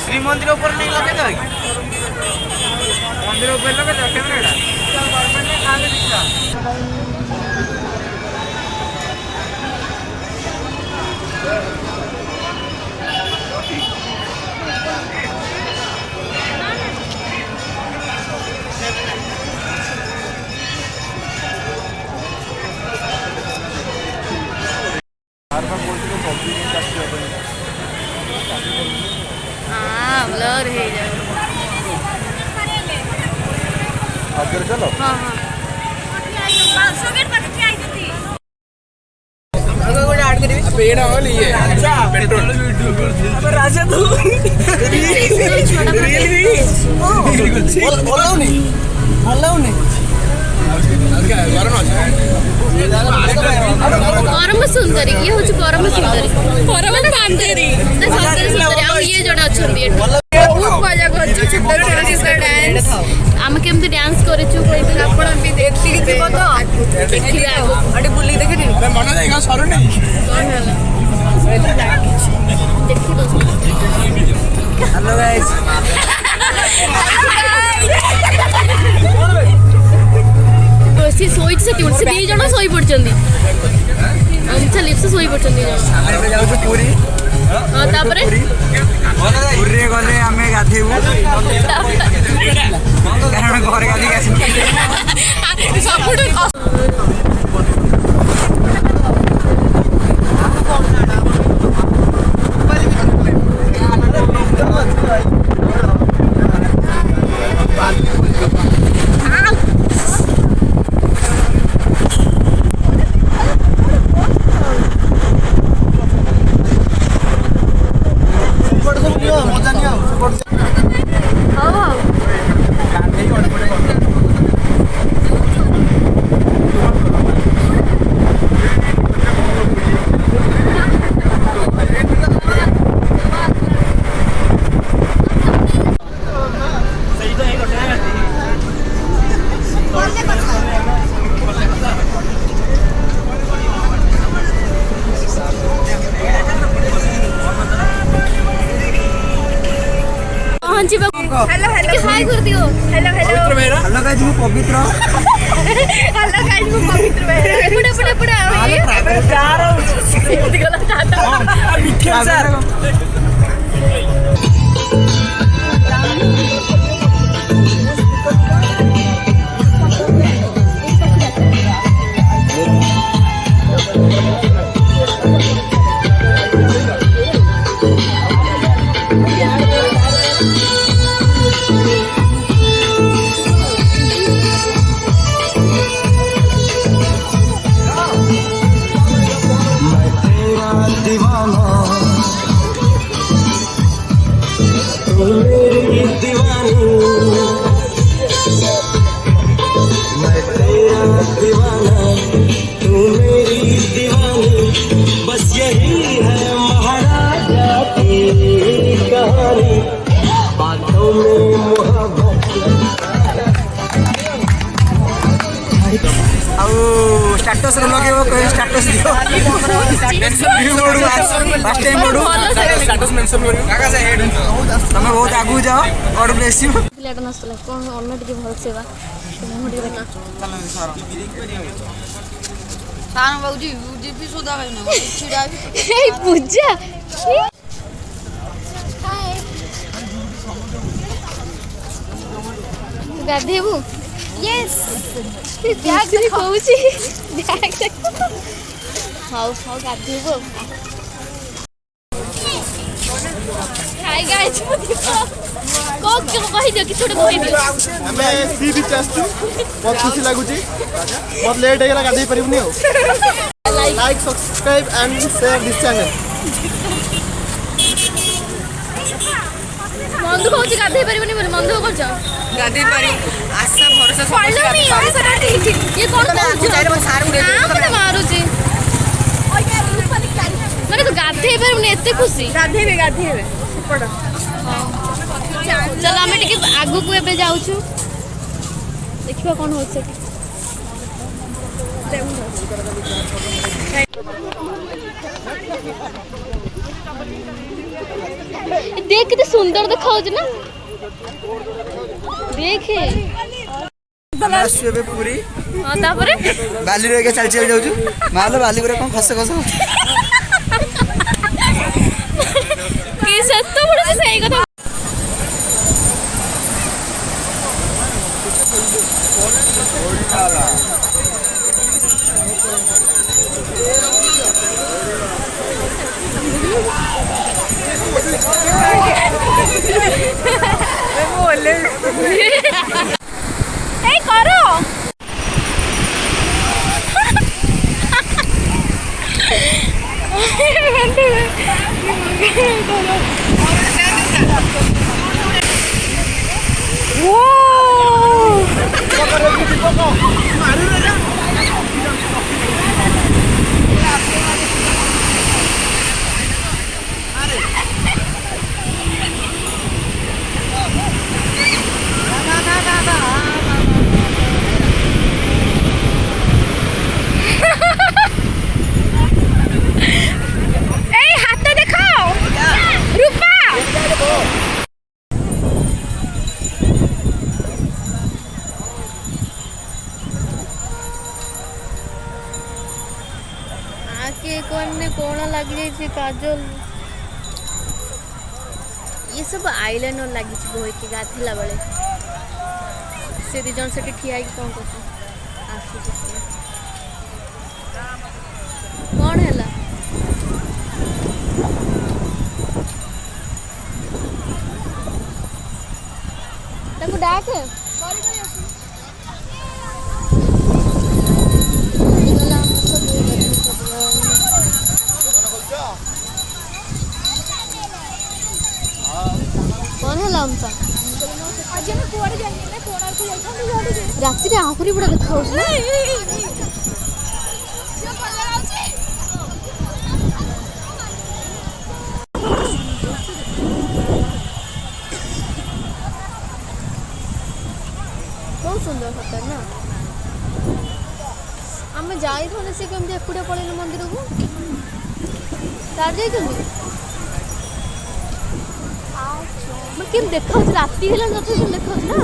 श्रीमंदिर ऊपर नहीं लगे तो मंदिर ऊपर लगे तो कैमरा ब्लर है चलो हाँ हाँ पेड़ वाली है अच्छा पेट्रोल अब राजा तू परम सुंदरी ये हूँ परम सुंदरी परम सुंदरी सुंदरी आ ये जड़े अच्छा बहुत मजा कर डांस आम केमती डांस करूँ आपण भी देखिए तो देखिए आगे बुली देखे मन जाएगा सर नहीं हेलो गाइस सी सोई से दी जन सोई पड़छंदी अच्छा लिप्स सोई पड़छंदी हमरे जाऊ पूरी हां तापरे पूरी गले हमें गाधेबू कारण घर गाधी आसी सबुठ हेलो हेलो हाय कर दियो हेलो हेलो हेलो गाइस मु पवित्र हेलो गाइस मु पवित्र पुडे पुडे पुडे चार गला टाटा मिठे सर स्टेटस लगे स्टेटस दियो फर्स्ट टाइम पढ़ू स्टेटस मेंशन करियो काका से हेड तमे बहुत आगु जाओ गॉड ब्लेस यू लेट नस्तला कोन अन्न टिके भल सेवा मुडी देखा सारा बाबूजी जीपी सोदा खाइना छिड़ा ए पूजा हाय गाधेबू यस बैग देखौची बैग देख हाउ हाउ गाधेबू हाय गाइस को कहि दियो कि छोटे कहि दियो हमें सी बीच आस्तु बहुत खुशी लागुची बहुत लेट हेगला गाधै परिबनी हो like subscribe and share this channel मग ମନ ଦୁଃଖ ହଉଛି ଗାଧେଇ ପାରିବନି ବୋଲି ମନ ଦୁଃଖ କରୁଛ ଗାଧେଇ ପାରି ଆଶା ଭରସା ସବୁ ଇଏ କଣ ମାରୁଛି ମାନେ ତୁ ଗାଧେଇ ପାରିବୁନି ଏତେ ଖୁସି ଗାଧେଇବେ ଚାଲ ଆମେ ଟିକେ ଆଗକୁ ଏବେ ଯାଉଛୁ ଦେଖିବା କଣ ହଉଛି ସେଠି देख कितने सुंदर दिखाओ ना देखे पूरी हाँ तापरे बाली रे के चल चल जाउछु मालो बाली रे कोन खस खस की सत्त बड़ से सही कथा करो कौन लग जाए काजल ये सब आईलाइनर लगी बोहे के गाथिला बेले से दी जन से ठिया कि कौन कर कौन हैला ताको डाक कौन है लामसा आज हम कोड़ जानी ना कोणार को जाई हम जोड़ी रात्रि रे आखरी बड़ा देखा हो ना जो कलर आछे बहुत सुंदर होता ना हम जाई थने से केमती एकुडे पळेल मंदिर को सार जाई तुम केम देखा राति है देखा ना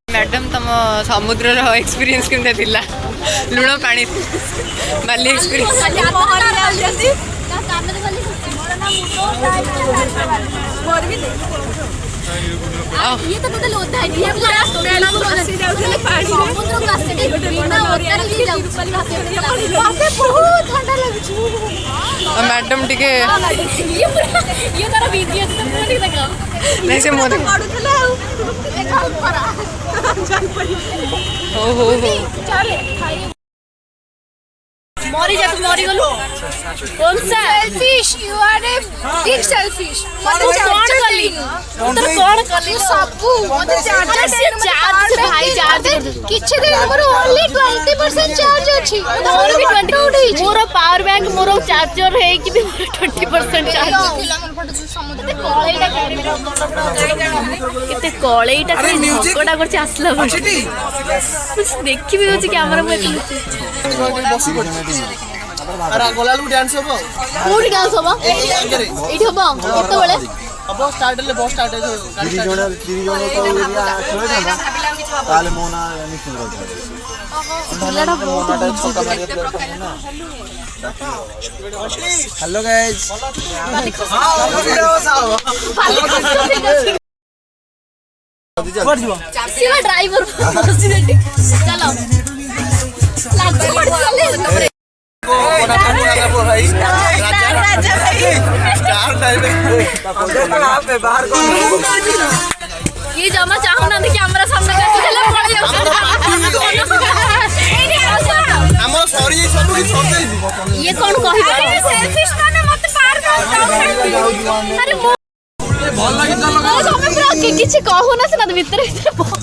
मैडम तुम समुद्र एक्सपीरियंस केमते थिला लुण पानी बाली एक्सपीरियंस ये तो मतलब होता है ये पूरा समुद्र का से बिना उतर भी जाऊ बहुत ठंडा लगछु मैडम टिके ये तारा वीडियो तो नहीं देखा नहीं से मोदे पडुथला हो चले खाई मरी जा तू मरी गलु कौन सा selfish you are a big selfish मतलब कौन कली उधर कौन कली सबू मतलब चार्ज से भाई चार्ज किछि दिन मोर ओनली 20% चार्ज अछि मोर भी 20 मोर पावर बैंक मोर चार्जर है कि भी 20% चार्ज कळेटा केते कळेटा झगड़ा करछि आसला कुछ देखि भी होछि कैमरा में बसी अरे गोलालू डांस होबो कोडी डांस होबो एठी होबो केते बेले अब स्टार्ट ले बस स्टार्ट है गाड़ी जण को एरिया छोड़ देना ताले मोना निश्चित रह ढिलाडा बहुत छोटा मारिया प्लेयर ना हेलो गाइस सीधा ड्राइवर चलो लागते पड़ चले भाई राजा भाई स्टार बाहर ये जमा चाहू ना देखिए हमरा सामने करके चले पड़ जाओ हमर सॉरी सब छोड़ दे ये कौन कहि सेल्फिश माने मत पार कर ଆରେ ମୁଁ ଭଲ ଲାଗି ଚାଲ ତମେ ପୁରା କିଛି କହୁନା ସିନା ଭିତରେ ଭିତରେ ବହୁତ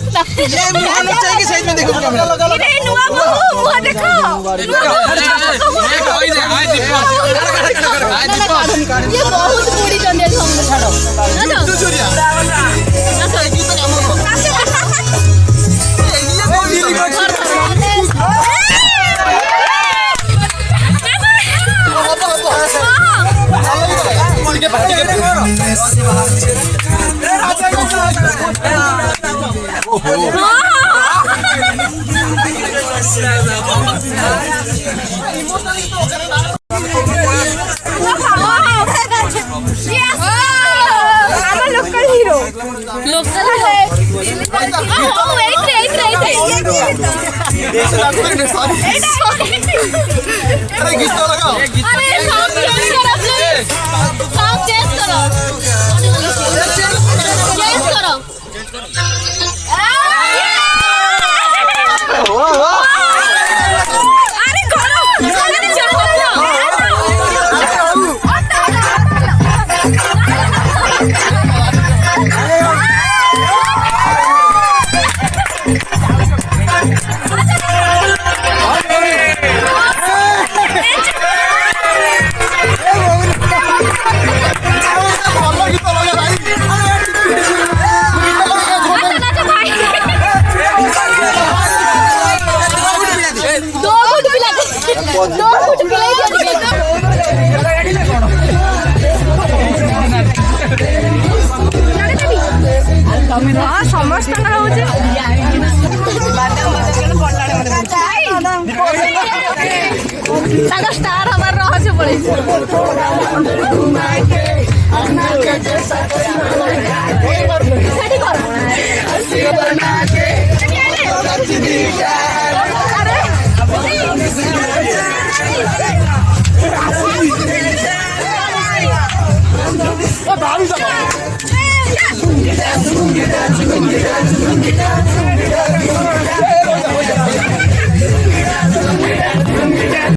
ନୂଆ ମୁହଁ ଦେଖ ଇଏ ବହୁତ ବୁଡ଼ିଛନ୍ତି लोकल हीरो लोकल अरे गीत तो लगाओ समस्त स्टार हमार रहस्य पड़े